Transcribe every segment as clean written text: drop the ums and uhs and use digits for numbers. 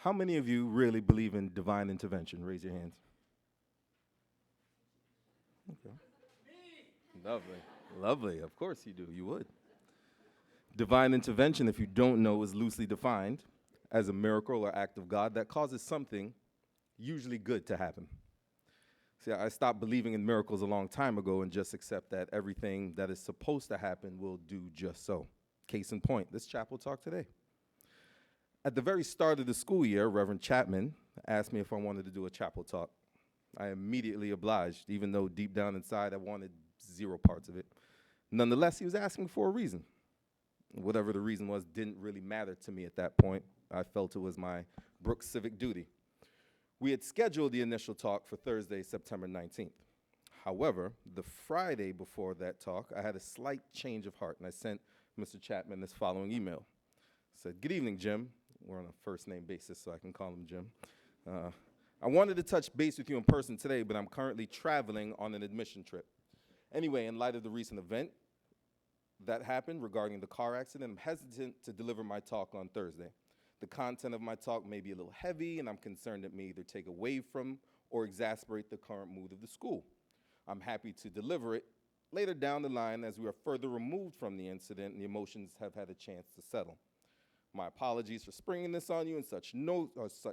How many of you really believe in divine intervention? Raise your hands. Okay. Lovely. Lovely. Of course you do. You would. Divine intervention, if you don't know, is loosely defined as a miracle or act of God that causes something, usually good, to happen. See, I stopped believing in miracles a long time ago and just accept that everything that is supposed to happen will do just so. Case in point, this chapel talk today. At the very start of the school year, Reverend Chapman asked me if I wanted to do a chapel talk. I immediately obliged, even though deep down inside I wanted zero parts of it. Nonetheless, he was asking for a reason. Whatever the reason was didn't really matter to me at that point. I felt it was my Brooks civic duty. We had scheduled the initial talk for Thursday, September 19th. However, the Friday before that talk, I had a slight change of heart, and I sent Mr. Chapman this following email. I said, "Good evening, Jim." We're on a first-name basis, so I can call him Jim. I wanted to touch base with you in person today, but I'm currently traveling on an admission trip. Anyway, in light of the recent event that happened regarding the car accident, I'm hesitant to deliver my talk on Thursday. The content of my talk may be a little heavy, and I'm concerned it may either take away from or exasperate the current mood of the school. I'm happy to deliver it later down the line as we are further removed from the incident and the emotions have had a chance to settle. My apologies for springing this on you in such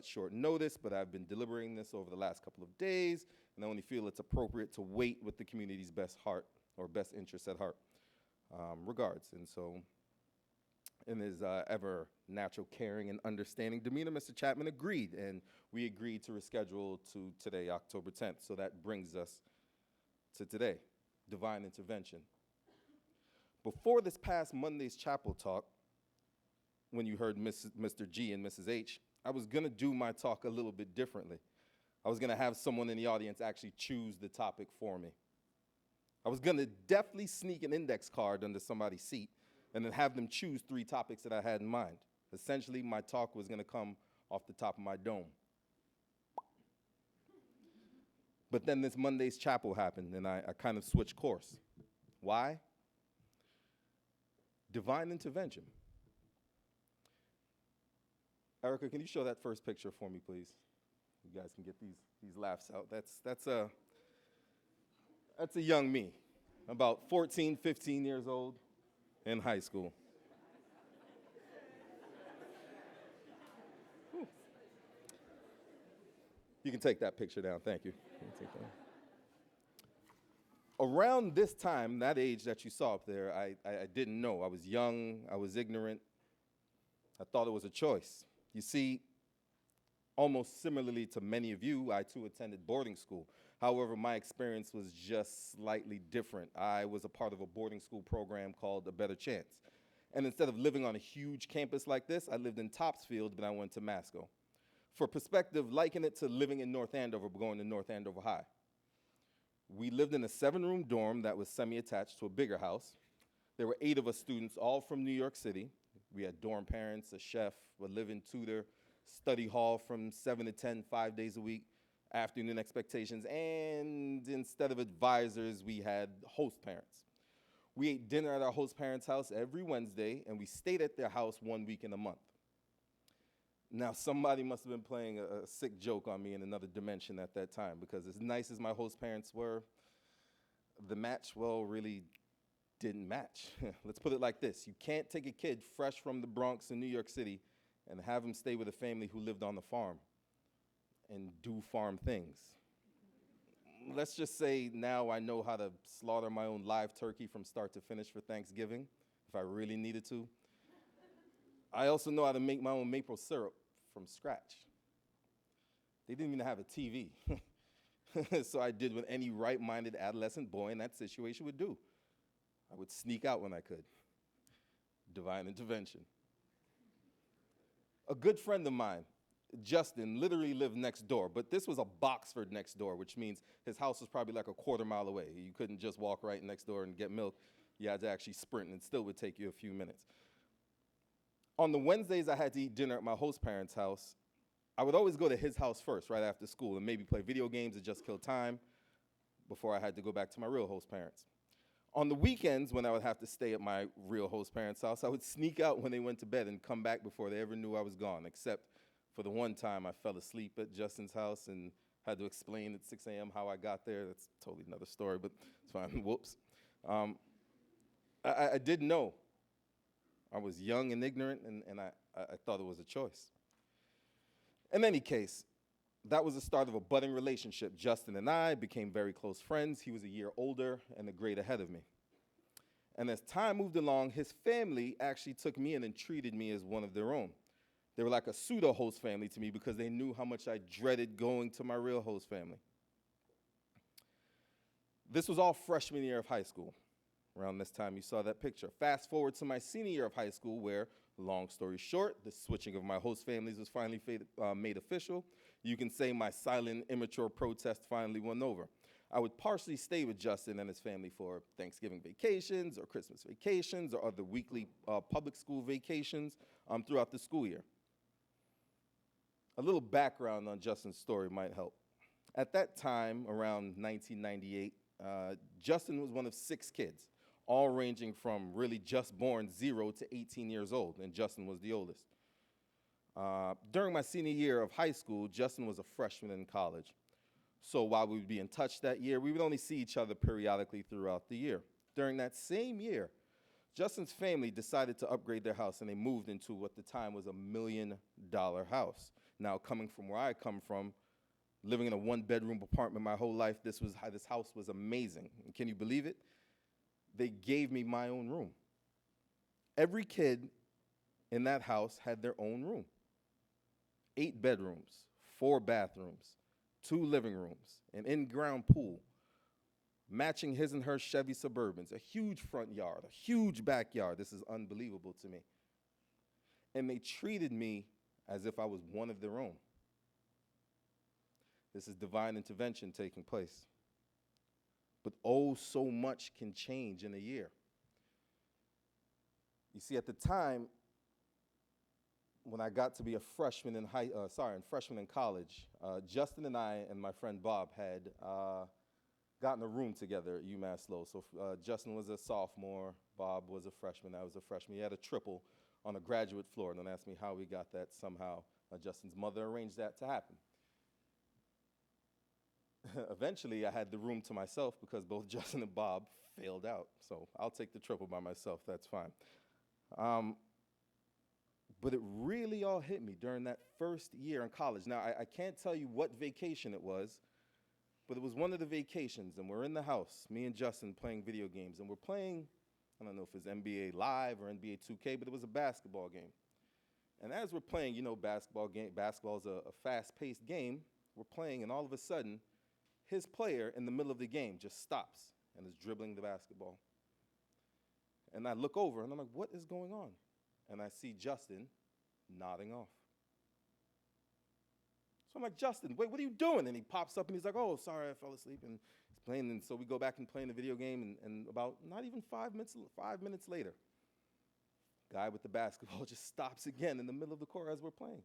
short notice, but I've been deliberating this over the last couple of days, and I only feel it's appropriate to wait with the community's best heart or best interests at heart. Regards. And so, in his ever natural, caring, and understanding demeanor, Mr. Chapman agreed, and we agreed to reschedule to today, October 10th. So that brings us to today, divine intervention. Before this past Monday's chapel talk, when you heard Mr. G and Mrs. H, I was going to do my talk a little bit differently. I was going to have someone in the audience actually choose the topic for me. I was going to deftly sneak an index card under somebody's seat and then have them choose 3 topics that I had in mind. Essentially, my talk was going to come off the top of my dome. But then this Monday's chapel happened, and I kind of switched course. Why? Divine intervention. Erica, can you show that first picture for me, please? You guys can get these laughs out. That's a young me, about 14, 15 years old, in high school. You can take that picture down, thank you. You can take that. Around this time, that age that you saw up there, I didn't know. I was young, I was ignorant. I thought it was a choice. You see, almost similarly to many of you, I too attended boarding school. However, my experience was just slightly different. I was a part of a boarding school program called A Better Chance. And instead of living on a huge campus like this, I lived in Topsfield, but I went to Masco. For perspective, liken it to living in North Andover, but going to North Andover High. We lived in a 7-room dorm that was semi-attached to a bigger house. There were 8 of us students, all from New York City. We had dorm parents, a chef, a live-in tutor, study hall from 7 to 10, 5 days a week, afternoon expectations, and instead of advisors, we had host parents. We ate dinner at our host parents' house every Wednesday, and we stayed at their house 1 week in a month. Now, somebody must have been playing a sick joke on me in another dimension at that time, because as nice as my host parents were, the match, well, really didn't match. Let's put it like this. You can't take a kid fresh from the Bronx in New York City and have him stay with a family who lived on the farm and do farm things. Let's just say now I know how to slaughter my own live turkey from start to finish for Thanksgiving, if I really needed to. I also know how to make my own maple syrup from scratch. They didn't even have a TV. So I did what any right-minded adolescent boy in that situation would do. I would sneak out when I could. Divine intervention. A good friend of mine, Justin, literally lived next door, but this was a Boxford next door, which means his house was probably like a quarter mile away. You couldn't just walk right next door and get milk. You had to actually sprint, and it still would take you a few minutes. On the Wednesdays I had to eat dinner at my host parents' house, I would always go to his house first, right after school, and maybe play video games and just kill time before I had to go back to my real host parents. On the weekends, when I would have to stay at my real host parents' house, I would sneak out when they went to bed and come back before they ever knew I was gone, except For the one time I fell asleep at Justin's house and had to explain at 6 a.m. how I got there. That's totally another story, but it's fine. Whoops. I did know. I was young and ignorant, and I thought it was a choice. In any case, that was the start of a budding relationship. Justin and I became very close friends. He was a year older and a grade ahead of me. And as time moved along, his family actually took me in and treated me as one of their own. They were like a pseudo-host family to me because they knew how much I dreaded going to my real host family. This was all freshman year of high school. Around this time, you saw that picture. Fast forward to my senior year of high school where, long story short, the switching of my host families was finally made official. You can say my silent, immature protest finally won over. I would partially stay with Justin and his family for Thanksgiving vacations or Christmas vacations or other weekly public school vacations throughout the school year. A little background on Justin's story might help. At that time, around 1998, Justin was one of 6 kids, all ranging from really just born 0 to 18 years old, and Justin was the oldest. During my senior year of high school, Justin was a freshman in college. So while we would be in touch that year, we would only see each other periodically throughout the year. During that same year, Justin's family decided to upgrade their house, and they moved into what at the time was $1 million house. Now, coming from where I come from, living in a 1-bedroom apartment my whole life, this house was amazing. And can you believe it? They gave me my own room. Every kid in that house had their own room. 8 bedrooms, 4 bathrooms, 2 living rooms, an in-ground pool, matching his and her Chevy Suburbans, a huge front yard, a huge backyard. This is unbelievable to me. And they treated me as if I was one of their own. This is divine intervention taking place. But oh, so much can change in a year. You see, at the time, when I got to be a freshman freshman in college, Justin and I and my friend Bob had gotten a room together at UMass Lowell. So Justin was a sophomore, Bob was a freshman, I was a freshman. He had a triple on a graduate floor. Don't ask me how we got that. Somehow Justin's mother arranged that to happen. Eventually, I had the room to myself because both Justin and Bob failed out. So I'll take the triple by myself, that's fine. But it really all hit me during that first year in college. Now, I can't tell you what vacation it was, but it was one of the vacations, and we're in the house, me and Justin playing video games, and we're playing, I don't know if it was NBA Live or NBA 2K, but it was a basketball game. And as we're playing, you know, basketball is a fast-paced game. We're playing, and all of a sudden, his player in the middle of the game just stops and is dribbling the basketball. And I look over, and I'm like, what is going on? And I see Justin nodding off. So I'm like, Justin, wait, what are you doing? And he pops up, and he's like, oh, sorry, I fell asleep. And he's playing, and so we go back and play in the video game, and about not even 5 minutes later, guy with the basketball just stops again in the middle of the court as we're playing.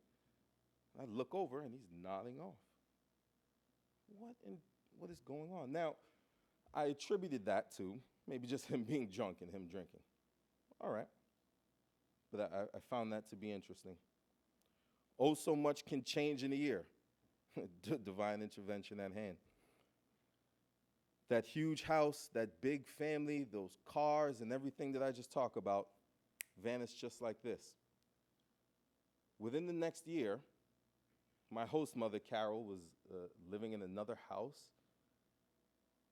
I look over, and he's nodding off. What is going on? Now, I attributed that to maybe just him being drunk and him drinking. All right. But I found that to be interesting. Oh, so much can change in a year. Divine intervention at hand. That huge house, that big family, those cars, and everything that I just talked about vanished just like this. Within the next year, my host mother, Carol, was living in another house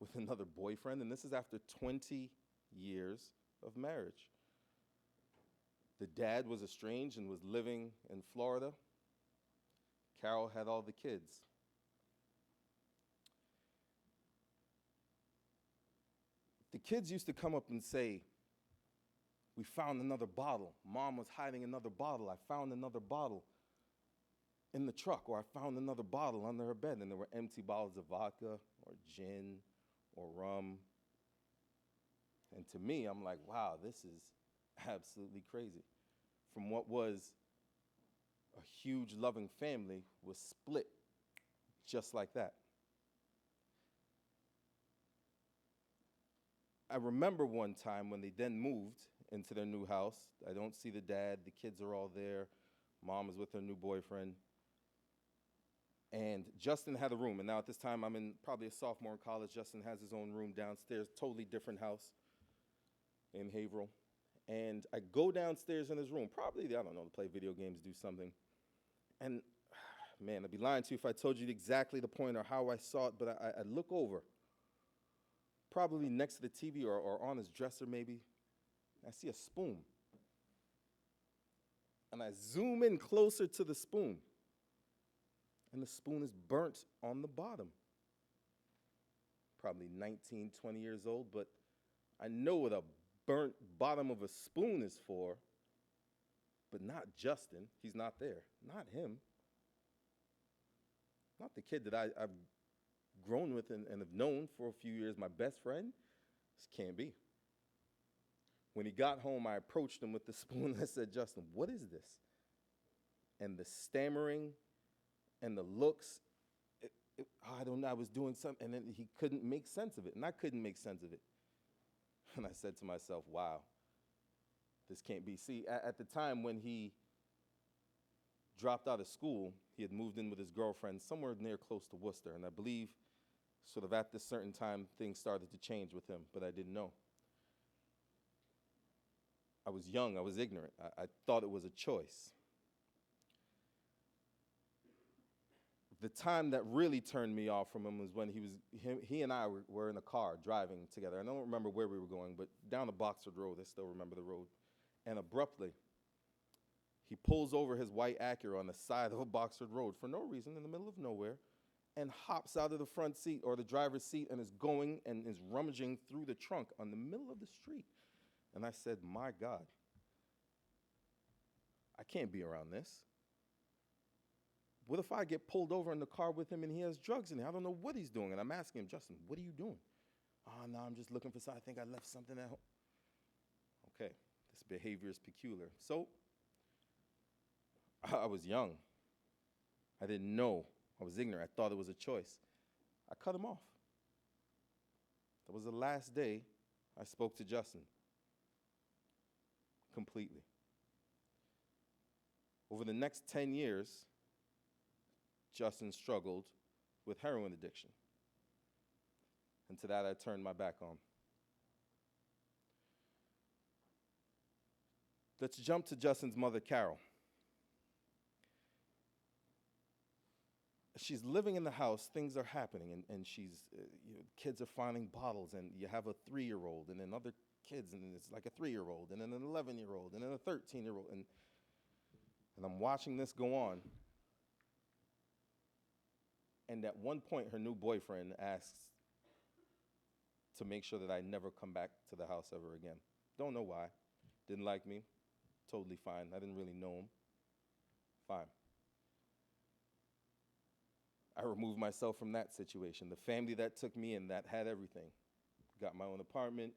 with another boyfriend, and this is after 20 years of marriage. The dad was estranged and was living in Florida. Carol had all the kids. The kids used to come up and say, we found another bottle. Mom was hiding another bottle. I found another bottle in the truck, or I found another bottle under her bed, and there were empty bottles of vodka or gin or rum. And to me, I'm like, wow, this is absolutely crazy. From what was a huge loving family was split just like that. I remember one time when they then moved into their new house. I don't see the dad. The kids are all there. Mom is with her new boyfriend. And Justin had a room. And now at this time, I'm in probably a sophomore in college. Justin has his own room downstairs, totally different house in Haverhill. And I go downstairs in his room, probably, I don't know, to play video games, do something. And man, I'd be lying to you if I told you exactly the point or how I saw it, but I look over, probably next to the TV or on his dresser maybe. I see a spoon. And I zoom in closer to the spoon. And the spoon is burnt on the bottom. Probably 19, 20 years old, but I know what a burnt bottom of a spoon is for, but not Justin. He's not there. Not him. Not the kid that I've grown with and have known for a few years, my best friend. This can't be. When he got home, I approached him with the spoon and I said, Justin, what is this? And the stammering and the looks, I don't know, I was doing something, and then he couldn't make sense of it, and I couldn't make sense of it. And I said to myself, wow, this can't be. See, at the time when he dropped out of school, he had moved in with his girlfriend somewhere near close to Worcester, and I believe sort of at this certain time, things started to change with him, but I didn't know. I was young, I was ignorant. I thought it was a choice. The time that really turned me off from him was when he and I were in a car driving together. I don't remember where we were going, but down the Boxford Road, I still remember the road. And abruptly, he pulls over his white Acura on the side of a Boxford Road for no reason in the middle of nowhere and hops out of the front seat or the driver's seat and is going and is rummaging through the trunk on the middle of the street. And I said, my God, I can't be around this. What if I get pulled over in the car with him and he has drugs in it? I don't know what he's doing. And I'm asking him, Justin, what are you doing? Oh, no, I'm just looking for something. I think I left something at home. Okay, this behavior is peculiar. So I was young. I didn't know. I was ignorant. I thought it was a choice. I cut him off. That was the last day I spoke to Justin. Completely. Over the next 10 years, Justin struggled with heroin addiction. And to that, I turned my back on. Let's jump to Justin's mother, Carol. She's living in the house, things are happening, and she's, kids are finding bottles, and you have a 3-year-old, and then other kids, and it's like a 3-year-old, and then an 11-year-old, and then a 13-year-old, and I'm watching this go on. And at one point, her new boyfriend asks to make sure that I never come back to the house ever again. Don't know why. Didn't like me. Totally fine. I didn't really know him. Fine. I removed myself from that situation. The family that took me in, that had everything. Got my own apartment,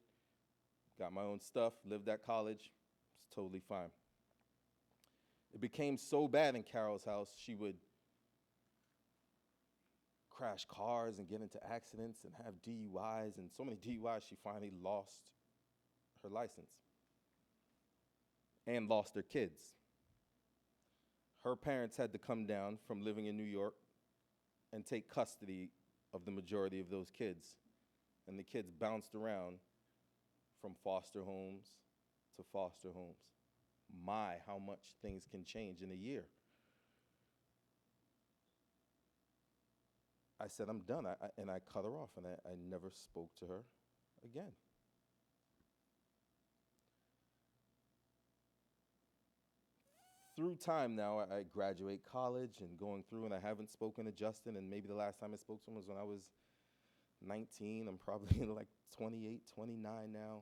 got my own stuff, lived at college. It's totally fine. It became so bad in Carol's house, she would crash cars and get into accidents and have DUIs, and so many DUIs she finally lost her license and lost her kids. Her parents had to come down from living in New York and take custody of the majority of those kids. And the kids bounced around from foster homes to foster homes. My, how much things can change in a year. I said, I'm done, and I cut her off, and I never spoke to her again. Through time now, I graduate college and going through, and I haven't spoken to Justin, and maybe the last time I spoke to him was when I was 19. I'm probably like 28, 29 now.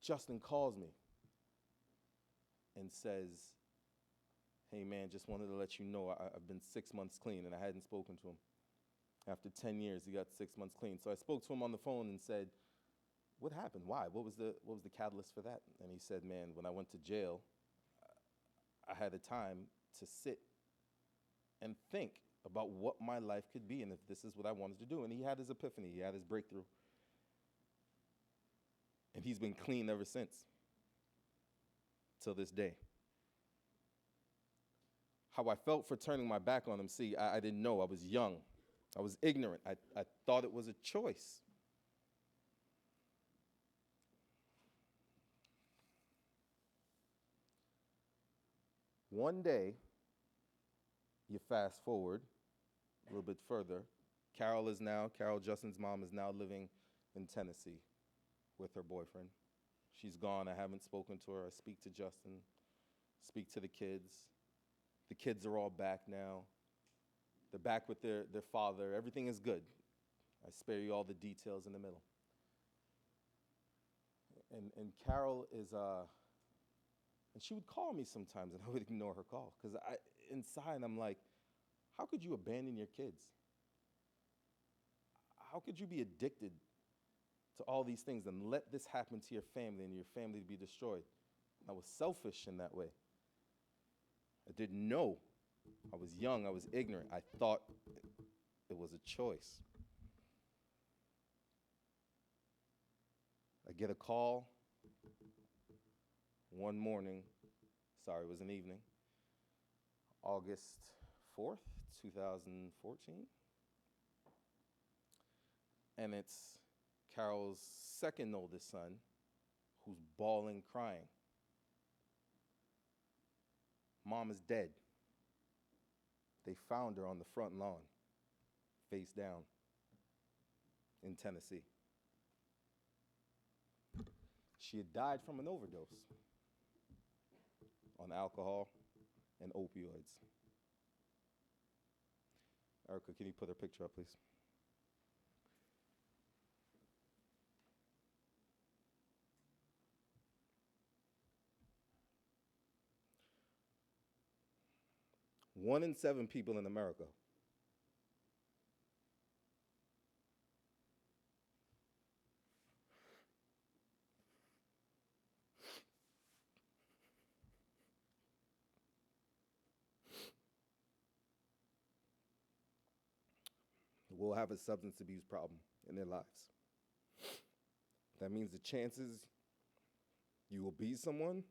Justin calls me and says, hey man, just wanted to let you know I've been 6 months clean, and I hadn't spoken to him. After 10 years, he got 6 months clean. So I spoke to him on the phone and said, what happened? Why? What was the catalyst for that? And he said, man, when I went to jail, I had a time to sit and think about what my life could be and if this is what I wanted to do. And he had his epiphany. He had his breakthrough. And he's been clean ever since, till this day. how I felt for turning my back on him. See, I didn't know. I was young. I was ignorant. I thought it was a choice. One day, you fast forward a little bit further. Carol Justin's mom is now living in Tennessee with her boyfriend. She's gone. I haven't spoken to her. I speak to Justin, speak to the kids. The kids are all back now. They're back with their father. Everything is good. I spare you all the details in the middle. And Carol is, and she would call me sometimes, and I would ignore her call. Because inside, I'm like, how could you abandon your kids? How could you be addicted to all these things and let this happen to your family and your family be destroyed? I was selfish in that way. I didn't know. I was young. I was ignorant. I thought it was a choice. I get a call one morning. Sorry, it was an evening. August 4th, 2014. And it's Carol's second oldest son who's bawling, crying. Mom is dead. They found her on the front lawn, face down, in Tennessee. She had died from an overdose on alcohol and opioids. Erica, can you put her picture up, please? One in 7 people in America will have a substance abuse problem in their lives. That means the chances you will be someone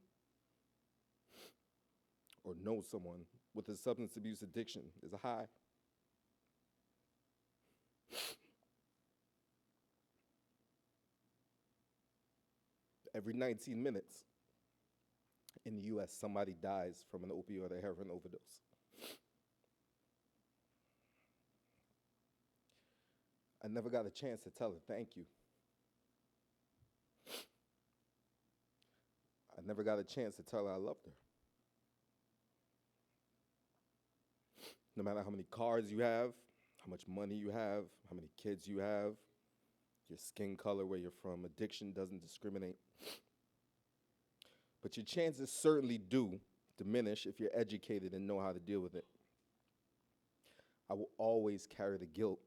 or know someone with a substance abuse addiction is high. Every 19 minutes in the US, somebody dies from an opioid or heroin overdose. I never got a chance to tell her thank you. I never got a chance to tell her I loved her. No matter how many cars you have, how much money you have, how many kids you have, your skin color, where you're from, addiction doesn't discriminate. But your chances certainly do diminish if you're educated and know how to deal with it. I will always carry the guilt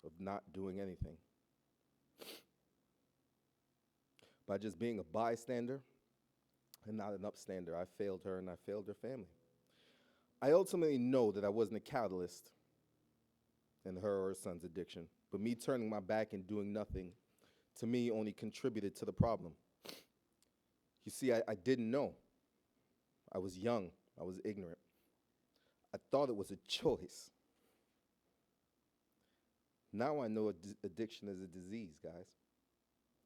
of not doing anything. By just being a bystander and not an upstander, I failed her and I failed her family. I ultimately know that I wasn't a catalyst in her or her son's addiction, but me turning my back and doing nothing, to me, only contributed to the problem. You see, I didn't know. I was young. I was ignorant. I thought it was a choice. Now I know addiction is a disease, guys,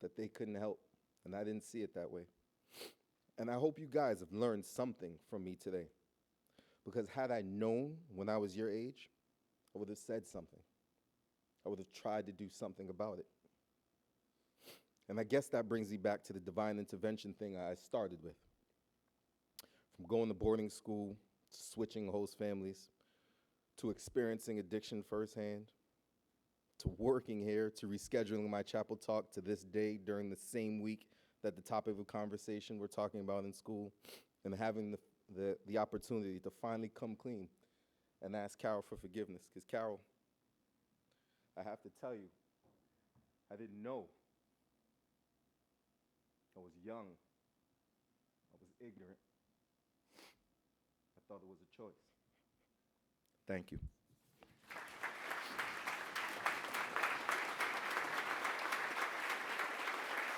that they couldn't help, and I didn't see it that way. And I hope you guys have learned something from me today, because had I known when I was your age, I would have said something. I would have tried to do something about it. And I guess that brings me back to the divine intervention thing I started with. From going to boarding school, to switching host families, to experiencing addiction firsthand, to working here, to rescheduling my chapel talk to this day during the same week that the topic of conversation we're talking about in school, and having the opportunity to finally come clean and ask Carol for forgiveness. Because Carol, I have to tell you, I didn't know. I was young. I was ignorant. I thought it was a choice. Thank you.